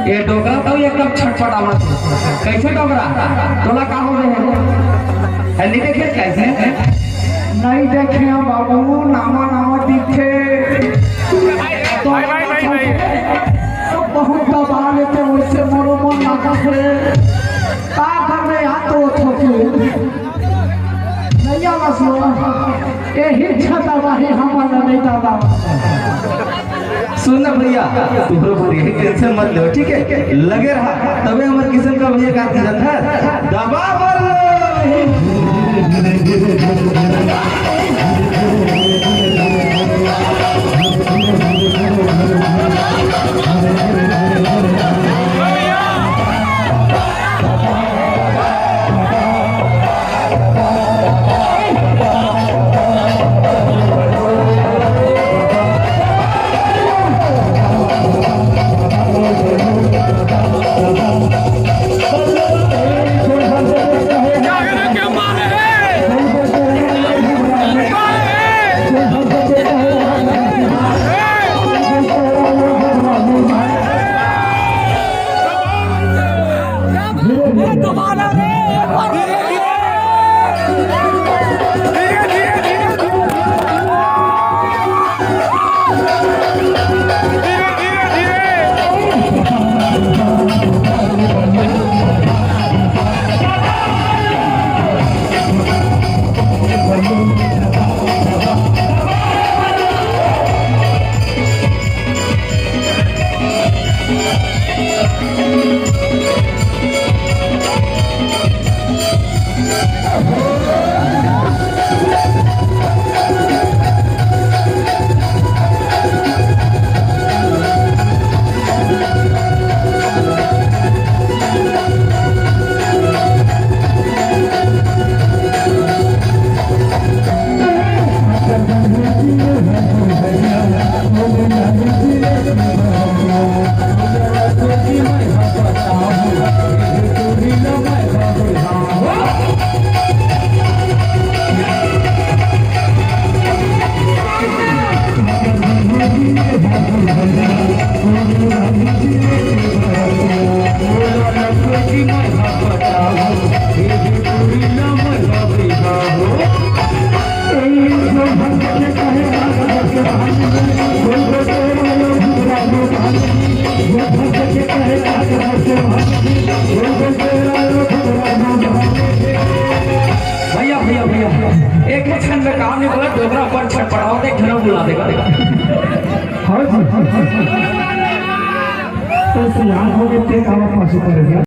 ये डोकरा तो एकदम छटपटावत कैसे डोकरा तोला का हो है नहीं देखे कैसे नहीं देखे बाबू नामा नामा दिखे तो बहुत दबा लेते वैसे मोरो मन ना करे का कर रहे हाथ तो छोटे नहीं आवा सो यही छता बाहे हमारा नहीं दादा सुनना भैया टेंशन मत लो ठीक है लगे रहा तबे हमारे किस्म का भैया का धंधा दबा पर भैया भैया भैया एक ही क्षण में काम नहीं बोला डोगरा पर छटपटाओ देख घना बुला देगा हाँ जी तो यहाँ हो गए थे काम पास करेगा